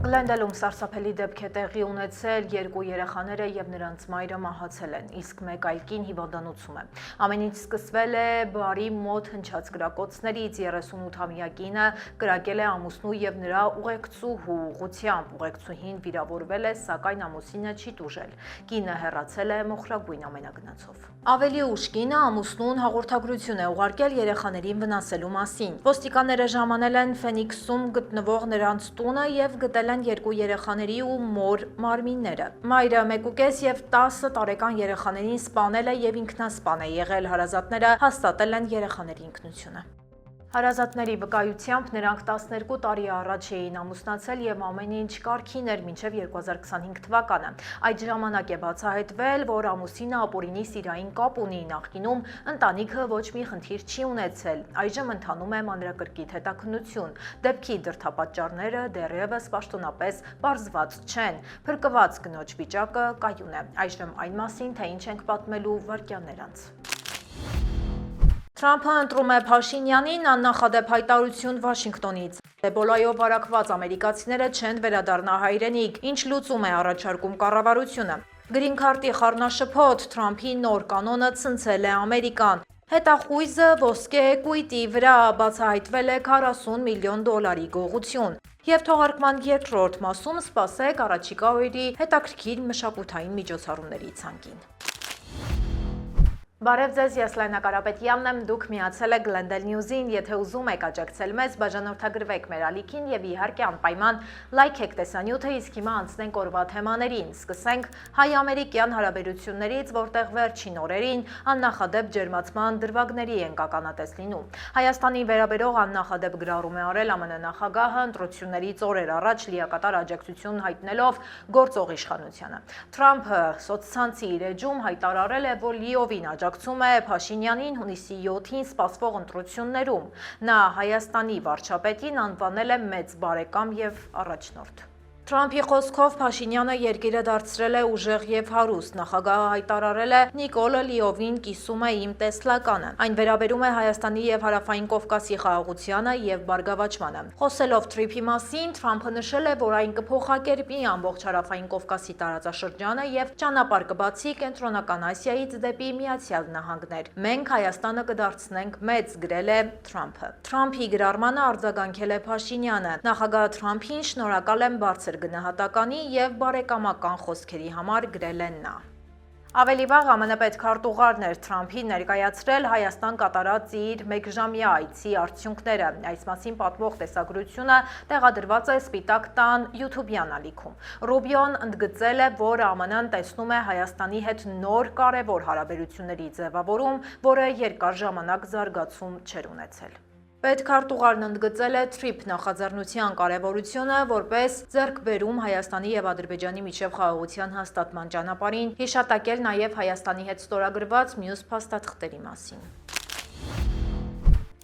Գլենդելում սարսափելի դեպք է տեղի ունեցել, 2 երեխաները եւ նրանց մայրը մահացել են, իսկ մեկ այլ կին հիվանդանոցում է։ Ամեն ինչ սկսվել է բարի մոտ հնչած կրակոցներից, 38-ամյա կինը կրակել է ամուսնու եւ նրա ուղեկցուհու ուղղությամբ, ուղեկցուհին վիրավորվել է, սակայն ամուսինը չի տուժել։ Կինը հեռացել է մոխրագույն ամենագնացով։ Ավելի ուշ կինը ամուսնուն հաղորդագրություն է ուղարկել երեխաներին վնասելու մասին։ Ոստիկանները ժամանել են Ֆենիքսում գտնվող նրանց տունը եւ գտել են 2 երեխաների ու մոր մարմինները։ Մայրը 1.5 եւ 10 տարեկան երեխաներին սպանել է եւ ինքնասպան է եղել։ Հարազատները հաստատել են երեխաների ինքնությունը։ Հարազատների վկայությամբ նրանք 12 տարի առաջ էին ամուսնացել եւ ամեն ինչ կարգին էր մինչեւ 2025 թվականը։ Այդ ժամանակ է բացահայտվել, որ ամուսինը ապօրինի սիրային կապ ունի, նախկինում ընտանիքը ոչ մի խնդիր չի ունեցել։ Այժմ ընթանում է մանրակրկիտ հետաքննություն։ Դեպքի դրդապատճառները դեռևս պաշտոնապես պարզված չեն։ Փրկված կնոջ վիճակը կայուն է։ Այժմ այն մասին, թե ինչ ենք պատմելու վայրկյաններ անց։ Թրամփը ընտրում է Փաշինյանին, աննախադեպ հայտարարություն Վաշինգտոնից։ Էբոլայով վարակված ամերիկացիները չեն վերադառնա հայրենիք, ինչ լուծում է առաջարկում կառավարությունը։ Գրին քարտի խառնաշփոթ, Թրամփի նոր կանոնը ցնցել է Ամերիկան։ Հետախույզը ոսկե կույտի վրա բացահայտվել է 40 միլիոն դոլարի գողություն։ Եվ թողարկման երկրորդ մասում սպասեք առաջիկա օրերի հետաքրքիր մշակութային միջոցառումների ցանկին։ Բարև ձեզ, ես Լենա Կարապետյանն եմ, դուք միացել եք Glendale News-ին, եթե ուզում եք աջակցել մեզ, բաժանորդագրվեք մեր ալիքին եւ իհարկե անպայման լայքեք տեսանյութը, իսկ հիմա անցնենք օրվա թեմաներին։ Սկսենք հայ-ամերիկյան հարաբերություններից, որտեղ վերջին օրերին աննախադեպ ջերմացման դրվագների են ականատես լինում։ Հայաստանի վերաբերող աննախադեպ գրառում է արել ԱՄՆ նախագահը ընտրություններից օրեր առաջ լիակատար աջակցություն հայտնելով գործող իշխանությանը։ Թրամփը սոցցանցի իր էջում հայտարարել է, որ լիովին աջակցում է Փաշինյանին հունիսի 7-ին սպասվող ընտրություններում։ Նա Հայաստանի վարչապետին անվանել է մեծ բարեկամ եւ առաջնորդ։ Թրամփի խոսքով Փաշինյանը երկիրը դարձրել է ուժեղ եւ հարուստ։ Նախագահը հայտարարել է՝ Նիկոլը լիովին կիսում է իմ տեսլականը։ Այն վերաբերում է Հայաստանի եւ Հարավային Կովկասի խաղաղությանը եւ բարգավաճմանը։ Խոսելով Թրիփի մասին, Թրամփը նշել է, որ այն կփոխակերպի ամբողջ Հարավային Կովկասի տարածաշրջանը եւ ճանապարհ կբացի Կենտրոնական Ասիայից դեպի Միացյալ Նահանգներ։ Մենք Հայաստանը կդարձնենք մեծ, գրել է Թրամփը։ Թրամփի գրառմանը արձագանքել է Փաշինյանը։ Նախագահ Թրամփին շնորհակալ եմ բարձր գնահատականի եւ բարեկամական խոսքերի համար, գրել են նա։ Ավելի վաղ ԱՄՆ պետքարտուղարն էր Թրամփին ներկայացրել Հայաստան կատարած իր մեկժամյա այցի արդյունքները։ Այս մասին պատմող տեսագրությունը տեղադրված է Սպիտակ տան YouTube-յան ալիքում։ Ռուբիոն ընդգծել է, որ ԱՄՆ-ն տեսնում է Հայաստանի հետ նոր կարևոր հարաբերությունների ձևավորում, որը երկար ժամանակ զարգացում չէր ունեցել։ Պետքարտուղարն ընդգծել է Թրիփ նախաձեռնության կարևորությունը, որպես ձեռքբերում Հայաստանի եւ Ադրբեջանի միջև խաղաղության հաստատման ճանապարհին, հիշատակել նաեւ Հայաստանի հետ ստորագրված մյուս փաստաթղթերի մասին։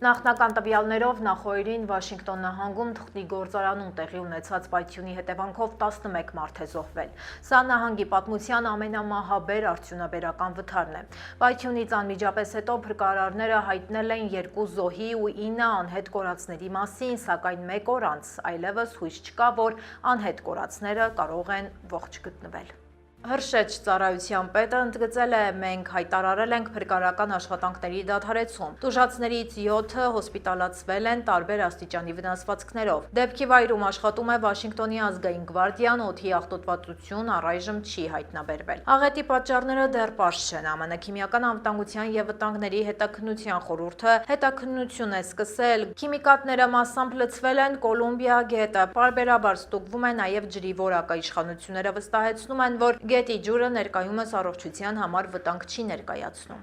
Նախնական տվյալներով նախօրին Վաշինգտոն նահանգում թղթի գործարանում տեղի ունեցած պայթյունի հետևանքով 11 մարդ է զոհվել։ Սա նահանգի պատմության ամենամահաբեր արդյունաբերական վթարն է։ Պայթյունից անմիջապես հետո փրկարարները հայտնել են 2 զոհի ու 9 անհետ կորածների մասին, սակայն 1 օր անց այլևս հույս չկա, որ անհետ կորածները կարող են ողջ գտնվել։ Հրշեջ ծառայության պետը ընդգծել է, մենք հայտարարել ենք փրկարարական աշխատանքների դադարեցում։ Տուժածներից 7-ը հոսպիտալացվել են տարբեր աստիճանի վնասվածքներով։ Դեպքի վայրում աշխատում է Վաշինգտոնի ազգային գվարդիան, օդի աղտոտվածություն առայժմ չի հայտնաբերվել։ Աղետի պատճառները դեռ պարզ չեն։ ԱՄՆ քիմիական անվտանգության եւ վտանգների հետաքննության խորհուրդը հետաքննություն է սկսել։ Քիմիկատները մասամբ լցվել են Կոլումբիա գետը։ Պարբերաբար ստուգվում է նաեւ ջրի որակը։ Իշխանությունները վստահեցնում են, որ գետի ջուրը ներկայումս առողջության համար վտանգ չի ներկայացնում։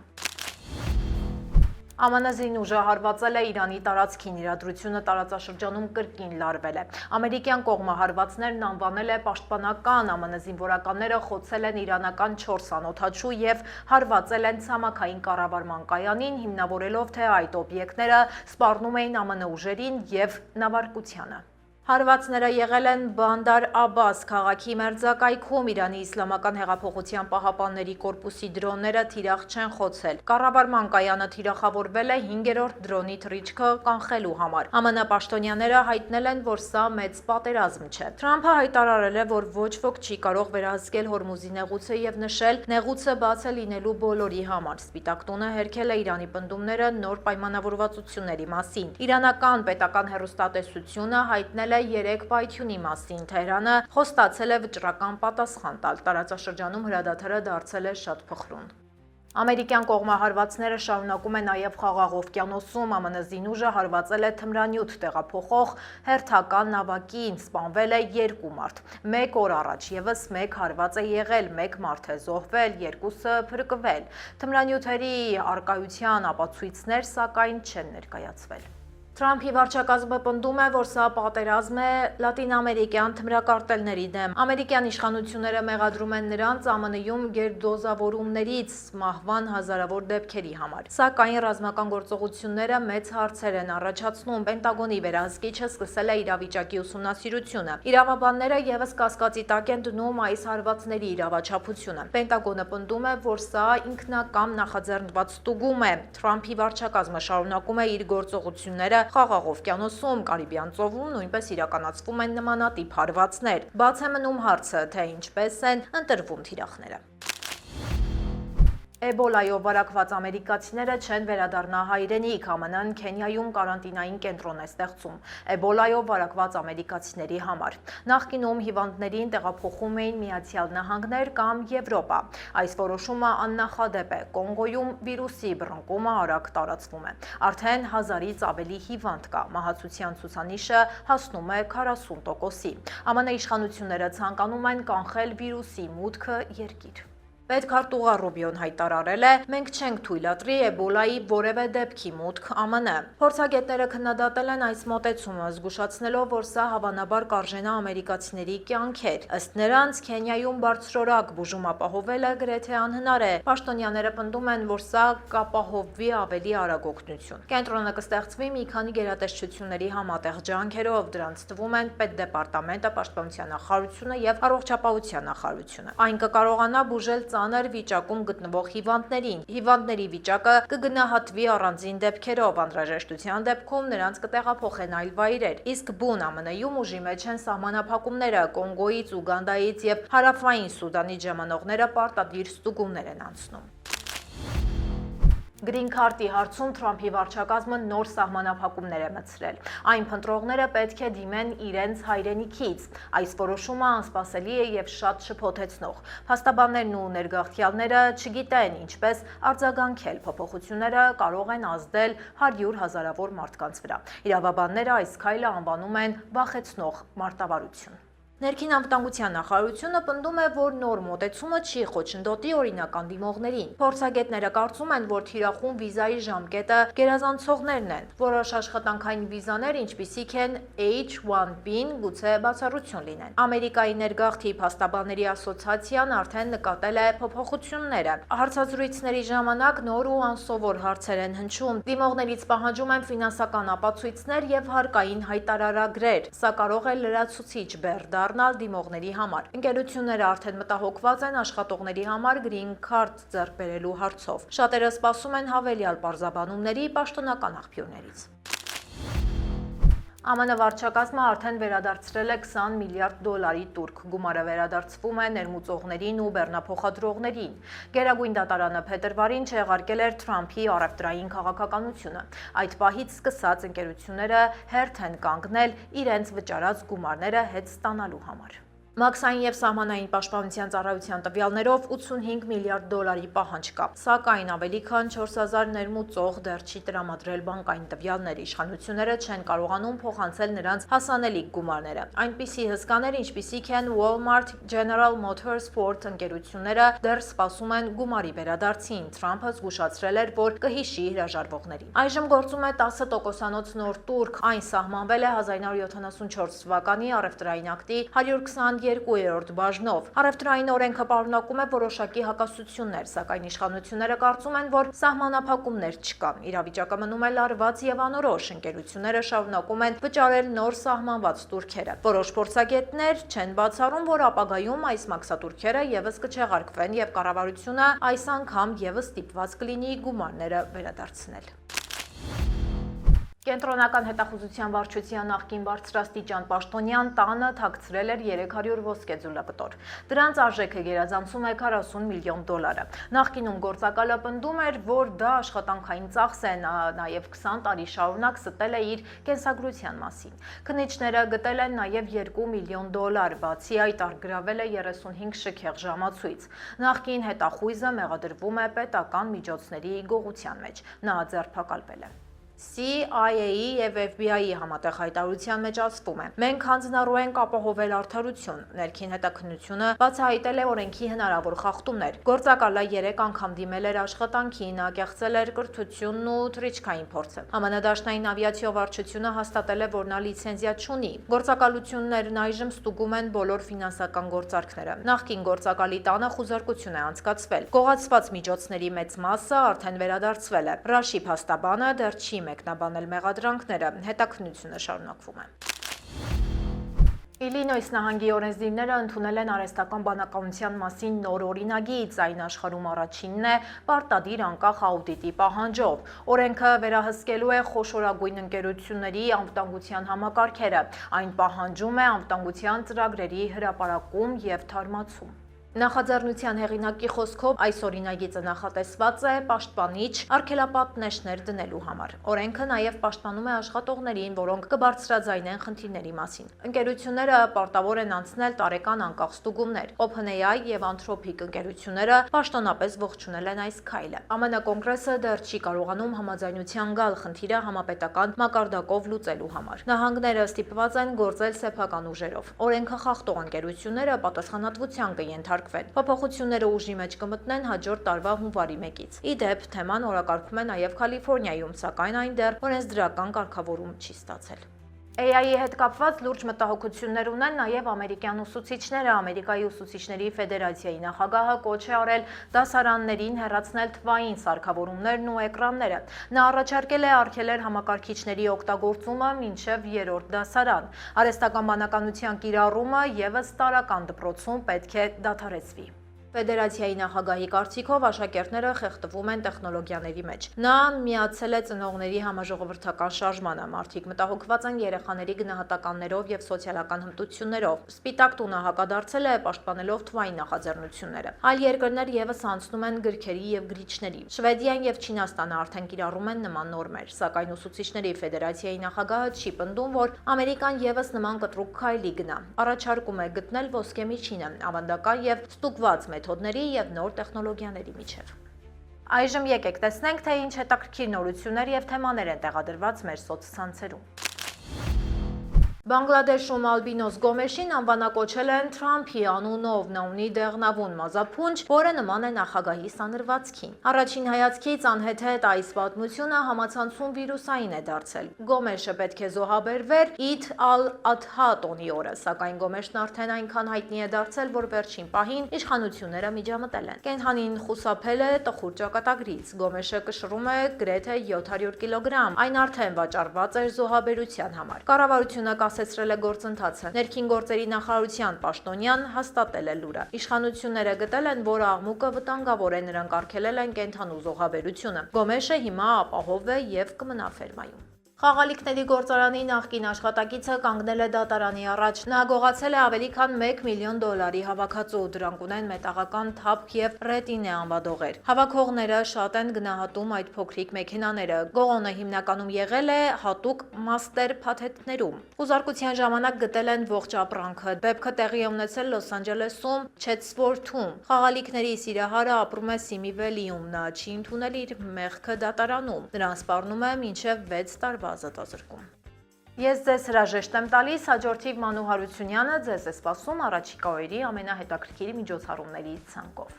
ԱՄՆ զինուժը հարվածել է Իրանի տարածքին, իրադրությունը տարածաշրջանում կրկին լարվել է։ Ամերիկյան կողմը հարվածներն անվանել է պաշտպանական, ԱՄՆ զինվորականները խոցել են իրանական 4 անօդաչու եւ հարվածել են ցամաքային կառավարման կայանին, հիմնավորելով, թե այդ օբյեկտները սպառնում էին ԱՄՆ ուժերին եւ նավարկությանը։ Հարվածները եղել են Բանդար Աբաս քաղաքի մերձակայքում, Իրանի իսլամական հեղափոխության պահապանների կորպուսի դրոնները թիրախ չեն խոցել։ Կառավարման կայանը թիրախավորվել է 5-րդ դրոնի թռիչքը կանխելու համար։ ԱՄՆ պաշտոնյաները հայտնել են, որ սա մեծ պատերազմ չէ։ Թրամփը հայտարարել է, որ ոչ ոք չի կարող վերահսկել Հորմուզի նեղուցը եւ նշել նեղուցը բաց է լինելու բոլորի համար։ Սպիտակ տունը հերքել է Իրանի պնդումները նոր պայմանավորվածությունների մասին։ Իրանական պետական հեռուստատեսությունը հայտնել է 3 պայթյունի մասին։ Թեհրանը խոստացել է վճռական պատասխան տալ։ Տարածաշրջանում հրադադարը դարձել է շատ փխրուն։ Ամերիկյան կողմահարվածները շարունակում են նաև Խաղաղ օվկիանոսում։ ԱՄՆ զինուժը հարվածել է թմրանյութ տեղափոխող հերթական նավակին, սպանվել է 2 մարդ։ 1 օր առաջ եւս 1 հարված է եղել, 1 մարդ է զոհվել, 2-ը փրկվել։ Թմրանյութերի արկայության ապացույցներ սակայն չեն ներկայացվել։ Թրամփի վարչակազմը պնդում է, որ սա պատերազմ է լատինամերիկյան թմրակարտելների դեմ։ Ամերիկյան իշխանությունները մեղադրում են նրանց ԱՄՆ-ում գերդոզավորումներից մահվան հազարավոր դեպքերի համար։ Սակայն ռազմական գործողությունները մեծ հարցեր են առաջացնում։ Պենտագոնի վերահսկիչը սկսել է իրավիճակի ուսումնասիրությունը։ Իրավաբանները եւս կասկածի տակ են դնում այս հարվածների իրավաչափությունը։ Պենտագոնը պնդում է, որ սա ինքնակամ նախաձեռնված ստուգում է։ Թրամփի վարչակազմը շարունակում է իր գործողությունները Խաղաղ օվկիանոսում, Կարիբյան ծովում նույնպես իրականացվում են նմանատիպ հարվածներ։ Բաց է մնում հարցը, թե ինչպես են ընտրվում թիրախները։ Էբոլայով վարակված ամերիկացիները չեն վերադառնա հայրենիք։ ԱՄՆ-ն Քենիայում կարանտինային կենտրոն է ստեղծում Էբոլայով վարակված ամերիկացիների համար։ Նախկինում հիվանդներին տեղափոխում էին Միացյալ Նահանգներ կամ Եվրոպա։ Այս որոշումը աննախադեպ է։ Կոնգոյում վիրուսի բռնկումը արագ տարածվում է։ Արդեն 1000-ից ավելի հիվանդ կա։ Մահացության ցուցանիշը հասնում է 40%-ի։ ԱՄՆ իշխանությունները ցանկանում են կանխել վիրուսի մուտքը երկիր։ Պետքարտուղար Ռուբիոն հայտարարել է. մենք չենք թույլատրի Էբոլայի որևէ դեպքի մուտք ԱՄՆ։ Փորձագետները քննադատել են այս մոտեցումը, զգուշացնելով, որ սա հավանաբար կարժենա ամերիկացիների կյանքեր։ Ըստ նրանց, Քենիայում բարձրորակ բուժում ապահովելը գրեթե անհնար է։ Պաշտոնյաները պնդում են, որ սա կապահովվի ավելի արագ օգնություն։ Կենտրոնը կստեղծվի մի քանի գերատեսչությունների համատեղ ջանքերով, դրանց թվում են Պետդեպարտամենտը, Պաշտպանության նախարարությունը եւ Առողջապահության նախարարությունը։ Այն կկարողանա բուժել ծանր վիճակում գտնվող հիվանդներին։ Հիվանդների վիճակը կգնահատվի առանձին դեպքերով, անհրաժեշտության դեպքում նրանց կտեղափոխեն այլ վայրեր։ Իսկ բուն ԱՄՆ-ում ուժի մեջ են սահմանափակումները, Կոնգոյից, Ուգանդայից եւ Հարավային Սուդանից ժամանողները պարտադիր ստուգումներ են անցնում։ Գրին քարտի հարցում Թրամփի վարչակազմը նոր սահմանափակումներ է մտցրել։ Այն փնտրողները պետք է դիմեն իրենց հայրենիքից։ Այս որոշումը անսպասելի է եւ շատ շփոթեցնող։ Փաստաբաններն ու ներգաղթյալները չգիտեն ինչպես արձագանքել։ Փոփոխությունները կարող են ազդել 100 հազարավոր մարդկանց վրա։ Իրավաբանները այս քայլը անվանում են վախեցնող մարտավարություն։ Ներքին անվտանգության նախարարությունը պնդում է, որ նոր մոտեցումը չի խոչընդոտի օրինական դիմողներին։ Փորձագետները կարծում են, որ թիրախում վիզայի ժամկետը գերազանցողներն են։ Որոշ աշխատանքային վիզաներ, ինչպիսիք են H-1B-ն, գուցե բացառություն լինեն։ Ամերիկայի ներգաղթի փաստաբանների ասոցիացիան արդեն նկատել է փոփոխությունները։ Հարցազրույցների ժամանակ նոր ու անսովոր հարցեր են հնչում։ Դիմողներից պահանջում են ֆինանսական ապացույցներ եւ հարկային հայտարարագրեր։ Սա կարող է լրացուցիչ բեռ դառնալ դիմողների համար։ Ընկերությունները արդեն մտահոգված են աշխատողների համար գրին քարտ ձեռք բերելու հարցով։ Շատերը սպասում են հավելյալ պարզաբանումների պաշտոնական աղբյուրներից։ ԱՄՆ վարչակազմը արդեն վերադարձրել է 20 միլիարդ դոլարի տուրք։ Գումարը վերադարձվում է ներմուծողներին ու բեռնափոխադրողներին։ Գերագույն դատարանը փետրվարին չեղարկել էր Թրամփի առևտրային քաղաքականությունը։ Այդ պահից սկսած ընկերությունները հերթ են կանգնել իրենց վճարած գումարները հետ ստանալու համար։ Մաքսային եւ սահմանային պաշտպանության ծառայության տվյալներով 85 միլիարդ դոլարի պահանջ կա, սակայն ավելի քան 4000 ներմուծող դեռ չի տրամադրել բանկային տվյալներ։ Իշխանությունները չեն կարողանում փոխանցել նրանց հասանելիք գումարները։ Այնպիսի հսկաներ, ինչպիսիք են Walmart, General Motors, Ford ընկերությունները դեռ սպասում են գումարի վերադարձին։ Թրամփը զգուշացրել էր, որ կհիշի հրաժարվողներին։ Այժմ գործում է 10%-անոց նոր տուրք։ Այն սահմանվել է 1974 թվականի առևտրային ակտի 122 2/3 բաժնով։ Առևտրային օրենքը պարունակում է որոշակի հակասություններ, սակայն իշխանությունները կարծում են, որ սահմանափակումներ չկան։ Իրավիճակը մնում է լարված եւ անորոշ։ Ընկերությունները շարունակում են վճարել նոր սահմանված տուրքերը։ Որոշ փորձագետներ չեն բացառում, որ ապագայում այս մաքսատուրքերը եւս կչեղարկվեն եւ կառավարությունը այս անգամ եւս ստիպված կլինի գումարները վերադարձնել։ Կենտրոնական հետախուզության վարչության նախկին բարձրաստիճան պաշտոնյան տանը թաքցրել էր 300 ոսկե ձուլակտոր։ Դրանց արժեքը գերազանցում է 40 միլիոն դոլարը։ Նախկինում գործակալը պնդում էր, որ դա աշխատանքային ծախս է, նաև 20 տարի շարունակ ստել է իր կենսագրության մասին։ Քննիչները գտել են նաև 2 միլիոն դոլար, բացի այդ առգրավել է 35 շքեղ ժամացույց։ Նախկին հետախույզը մեղադրվում է պետական միջոցների գողության մեջ։ Նա ձերբակալվել է։ CIA-ի եւ FBI-ի համատեղ հայտարարության մեջ ասվում է. «Մենք հանձնառու ենք ապահովել արդարություն։ Ներքին հետաքննությունը բացահայտել է օրենքի հնարավոր խախտումներ։ Գործակալը 3 անգամ դիմել էր աշխատանքի, նա կեղծել էր կրթությունն ու թռիչքային փորձը։ ԱՄՆ դաշնային ավիացիա վարչությունը հաստատել է, որ նա լիցենզիա չունի։ Գործակալություններն այժմ ստուգում են բոլոր ֆինանսական գործարքները։ Նախկին գործակալի տանը խուզարկություն է անցկացվել։ Գողացված միջոցների մեծ մասը արդեն վերադարձվել է։ Ռաշի փաստաբանը դեռ չի մեկնաբանել մեղադրանքները, հետաքննությունը շարունակվում է։ Իլինոյս նահանգի օրենսդիրները ընդունել են արհեստական բանականության մասին նոր օրինագիծ, այն աշխարհում առաջինն է պարտադիր անկախ աուդիտի պահանջով։ Օրենքը վերահսկելու է խոշորագույն ընկերությունների անվտանգության համակարգերը, այն պահանջում է անվտանգության ծրագրերի հրապարակում եւ թարմացում։ Նախաձեռնության հեղինակի խոսքով այս օրինագիծը նախատեսված է պաշտպանիչ արգելապատնեշներ դնելու համար։ Օրենքը նաև պաշտպանում է աշխատողներին, որոնք կբարձրաձայնեն խնդիրների մասին։ Ընկերությունները պարտավոր են անցնել տարեկան անկախ ստուգումներ։ OpenAI եւ Anthropic ընկերությունները պաշտոնապես ողջունել են այս քայլը։ ԱՄՆ կոնգրեսը դեռ չի կարողանում համաձայնության գալ խնդիրը համապետական մակարդակով լուծելու համար։ Նահանգները ստիպված են գործել սեփական ուժերով։ Օրենքը խախտող ընկերությունները պատասխանատվության կենթարկվեն։ Փոփոխությունները ուժի մեջ կմտնեն հաջորդ տարվա հունվարի 1-ից։ Ի դեպ, թեման օրակարգում է նաև Կալիֆոռնիայում, սակայն այն դեռ օրենսդրական կարգավորում չի ստացել։ AI-ի հետ կապված լուրջ մտահոգություններ ունեն նաև ամերիկյան ուսուցիչները։ Ամերիկայի ուսուցիչների ֆեդերացիայի նախագահը կոչ է արել դասարաններին հեռացնել թվային սարքավորումներն ու էկրանները։ Նա առաջարկել է արգելել համակարգիչների օգտագործումը մինչև 3-րդ դասարան։ Արհեստական բանականության կիրառումը ևս տարրական դպրոցում պետք է դադարեցվի։ Ֆեդերացիայի նախագահի կարծիքով աշակերտները խեղդվում են տեխնոլոգիաների մեջ։ Նա միացել է ծնողների համաժողովրդական շարժմանը։ Մարդիկ մտահոգված են երեխաների գնահատականներով եւ սոցիալական հմտություններով։ Սպիտակ տունը հակադարձել է պաշտպանելով թվային նախաձեռնությունները։ Այլ երկրներ եւս անցնում են գրքերի եւ գրիչների։ Շվեդիան եւ Չինաստանը արդեն կիրառում են նման նորմեր, սակայն ուսուցիչների ֆեդերացիայի նախագահը չի պնդում, որ Ամերիկան եւս նման կտրուկ քայլի գնա։ Առաջարկում է գտնել ոսկե միջինը, ավանդական եւ ստուգված մեթոդների եւ նոր տեխնոլոգիաների միջև։ Այժմ եկեք տեսնենք, թե ինչ հետաքրքիր նորություններ եւ թեմաներ են տեղադրված մեր սոցցանցերում։ Բանգլադեշում ալբինոս Գոմեշին անվանակոչել են Թրամփի անունով։ Նա ունի դեղնավուն մազափունջ, որը նման է նախագահի սանրվածքին։ Առաջին հայացքից անհեթեթ այս պատմությունը համացանցում վիրուսային է դարձել։ Գոմեշը պետք է զոհաբերվեր Իդ ալ-Ադհա տոնի օրը, սակայն Գոմեշն արդեն այնքան հայտնի է դարձել, որ վերջին պահին իշխանությունները միջամտել են։ Կենդանին խուսափել է տխուր ճակատագրից։ Գոմեշը կշռում է գրեթե 700 կիլոգրամ։ Այն արդեն վաճառված էր զոհաբերության համար։ Կառավարությունը կասեցրել է գործընթացը։ Ներքին գործերի նախարարության պաշտոնյան հաստատել է լուրը։ Իշխանությունները գտել են, որ աղմուկը վտանգավոր է, նրանք արգելել են կենդանու զոհաբերությունը։ Գոմեշը հիմա ապահով է եւ կմնա ֆերմայում։ Խաղալիքների գործարանի նախկին աշխատակիցը կանգնել է դատարանի առաջ։ Նա գողացել է ավելի քան 1 միլիոն դոլարի հավաքածու, դրանք ունեն մետաղական թափք եւ ռետինե անվադողեր։ Հավաքողները շատ են գնահատում այդ փոքրիկ մեքենաները։ Գողոնը հիմնականում եղել է հատուկ մաստեր փաթեթներում։ Ուզարկության ժամանակ գտել են ողջ ապրանքը։ Դեպքը տեղի է ունեցել Լոս Անջելեսում, Չեթսվորթում։ Խաղալիքների սիրահարը ապրում է Սիմի Վելիում։ Նա չի ընդունել իր մեղքը դատարանում։ Նրան սպառնում է մինչև 6 տարվա ազատազրկում։ Ես ձեզ հրաժեշտ եմ տալիս, հաջորդիվ Մանու Հարությունյանը ձեզ է սպասում առաջիկա օրերի ամենահետաքրքիր միջոցառումների ցանկով։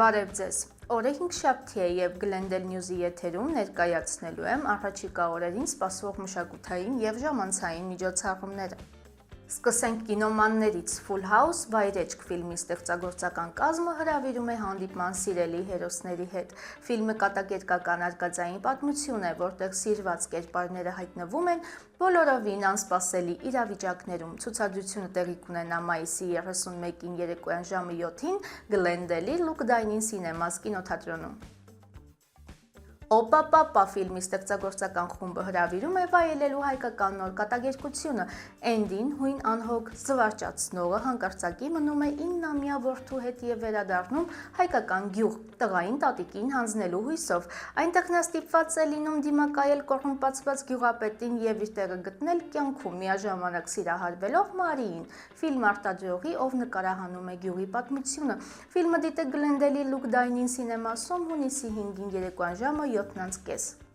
Բարև ձեզ։ Օրը 5-շաբթի է եւ Glendale News-ի եթերում ներկայացնելու եմ առաջիկա օրերին սպասվող մշակութային եւ ժամանցային միջոցառումները։ Սկսենք կինոմաններից Full House վայրեջք ֆիլմի ստեղծագործական կազմը հրավիրում է հանդիպման սիրելի հերոսների հետ։ Ֆիլմը կատակերգական արկածային պատմություն է, որտեղ սիրված կերպարները հայտնվում են բոլորովին անսպասելի իրավիճակներում։ Ցուցադրությունը տեղի կունենա մայիսի 31-ին երեկոյան ժամը 7-ին Գլենդելի Looked-in Cinemas կինոթատրոնում։ Օպա-պապա ֆիլմի ստեղծագործական խումբը հրավիրում է վայելելու հայկական նոր կատակերգությունը։ Էնդին, հույն անհոգ զվարճացնողը հանկարծակի մնում է 9-ամյա որդու հետ եւ վերադառնում հայկական գյուղ, տղային տատիկին հանձնելու հույսով։ Այնտեղ նա ստիպված է լինում դիմակայել կոռումպացված գյուղապետին եւ իր տեղը գտնել կյանքում միաժամանակ սիրահարվելով Մարիին։ Ֆիլմ արտադրողի, ով նկարահանում է գյուղի պատմությունը։ Ֆիլմը դիտեք Գլենդելի Looked-in Cinemas-ում հունիսի 5-ին երեկոյան ժամը 7:30։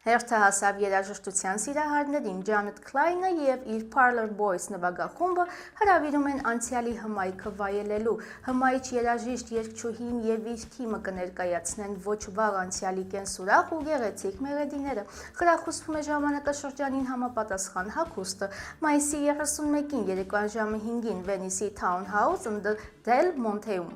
Հերթահասավ երաժշտության սիրահարներին Ջանեթ Քլայնը եւ իր Parlor Boys նվագախումբը հրավիրում են անցյալի հմայքը վայելելու։ Հմայիչ երաժիշտ երգչուհին եւ իր թիմը կներկայացնեն ոչ վաղ անցյալի կենսուրախ ու գեղեցիկ մեղեդիները։ Խրախուսվում է ժամանակաշրջանին համապատասխան հագուստը։ Մայիսի 31-ին երեկոյան ժամը 5-ին Վենիսի Townhouse in the Del Monteում։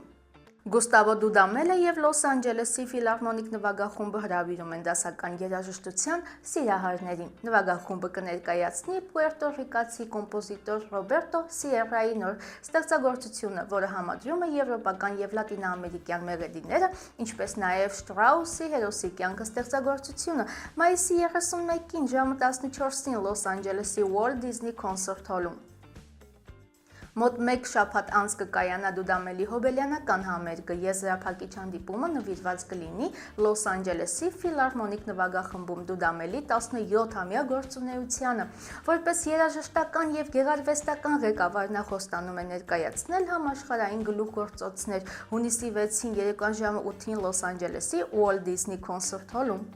Գուստավո Դուդամելը եւ Լոս Անջելեսի ֆիլհարմոնիկ նվագախումբը հրավիրում են դասական երաժշտության սիրահարներին։ Նվագախումբը կներկայացնի պուերտորիկացի կոմպոզիտոր Ռոբերտո Սիերրայի նոր ստեղծագործությունը, որը համադրում է եվրոպական եւ լատինաամերիկյան մեղեդիները, ինչպես նաեւ Շտրաուսի հերոսի կյանքը ստեղծագործությունը։ Մայիսի 31-ին ժամը 14-ին Լոս Անջելեսի Walt Disney Concert Hall-ում։ Մոտ մեկ շաբաթ անց կկայանա Դուդամելի հոբելյանական համերգը։ Եզրափակիչ հանդիպումը նվիրված կլինի Լոս Անջելեսի ֆիլհարմոնիկ նվագախմբում Դուդամելի 17-ամյա գործունեությանը։ Որպես երաժշտական եւ գեղարվեստական ղեկավար նա խոստանում է ներկայացնել համաշխարհային գլուխգործոցներ հունիսի 6-ին երեկոյան ժամը 8-ին Լոս Անջելեսի Walt Disney Concert Hall-ում։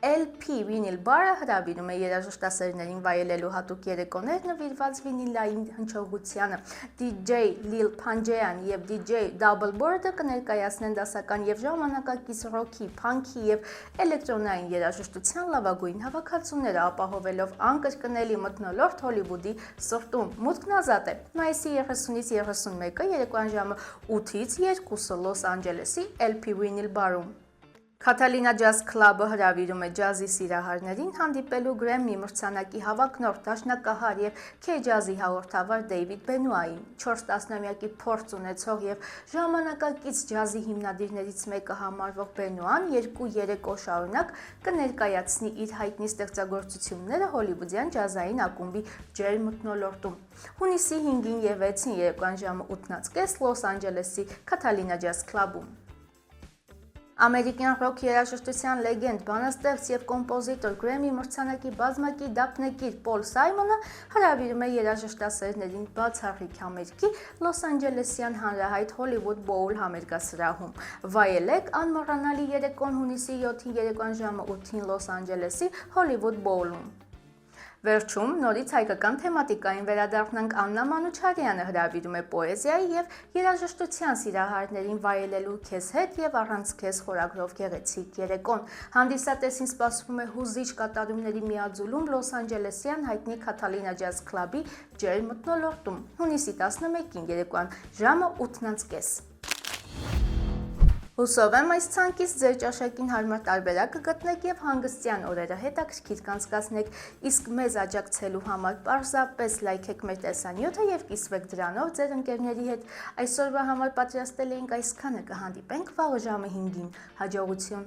LP վինիլ բարը հրավիրում է երաժշտասերներին վայելելու հատուկ երեկոներ նվիրված վինիլային հնչողությանը։ DJ Lil Pangean եւ DJ Double Board-ը կներկայացնեն դասական եւ ժամանակակից ռոքի, փանքի եւ էլեկտրոնային երաժշտության լավագույն հավաքածուները, ապահովելով անկրկնելի մթնոլորտ Հոլիվուդի սրտում։ Մուտքն ազատ է։ Մայիսի 30-ից 31-ը երեկոյան ժամը 8-ից 2-ը Լոս Անջելեսի LP վինիլ բարում։ Catalina Jazz Club-ը հրավիրում է ջազի սիրահարներին հանդիպելու Grammy մրցանակի հավակնորդ դաշնակահար եւ K-Jazz-ի հաղորդավար Դեյվիդ Բենուային։ 4 տասնամյակի փորձ ունեցող եւ ժամանակակից ջազի հիմնադիրներից մեկը համարվող Բենուան 2-3 օր շարունակ կներկայացնի իր հայտնի ստեղծագործությունները հոլիվուդյան ջազային ակումբի ջեր մթնոլորտում։ Հունիսի 5-ին եւ 6-ին երեկոյան ժամը 8:30 Լոս Անջելեսի Catalina Jazz Club-ում։ Ամերիկյան ռոք երաժշտության լեգենդ, բանաստեղծ եւ կոմպոզիտոր Grammy մրցանակի բազմակի դափնեկիր Պոլ Սայմոնը հրավիրում է երաժշտասերներին բացառիկ համերգի Լոս Անջելեսյան հանրահայտ Hollywood Bowl համերգասրահում։ Վայելեք անմոռանալի երեկոն հունիսի 7-ին երեկոյան ժամը 8-ին Լոս Անջելեսի Hollywood Bowl-ում։ Վերջում նորից հայկական թեմատիկային վերադառնանք Աննա Մանուչարյանը հրավիրում է պոեզիայի եւ երաժշտության սիրահարներին վայելելու քեզ հետ եւ առանց քեզ խորագրով գեղեցիկ երեկոն։ Հանդիսատեսին սպասվում է հուզիչ կատարումների միաձուլում Լոս Անջելեսյան հայտնի Catalina Jazz Club-ի ջեր մթնոլորտում հունիսի 11-ին երեկոյան ժամը 8:30։ Հուսով եմ այս ցանկից ձեր ճաշակին հարմար տարբերակը գտնեք եւ հանգստյան օրերը հետաքրքիր կանցկացնեք, իսկ մեզ աջակցելու համար պարզապես լայքեք մեր տեսանյութը եւ կիսվեք դրանով ձեր ընկերների հետ։ Այսօրվա համար պատրաստել էինք այսքանը, կհանդիպենք վաղը ժամը 5-ին։ Հաջողություն։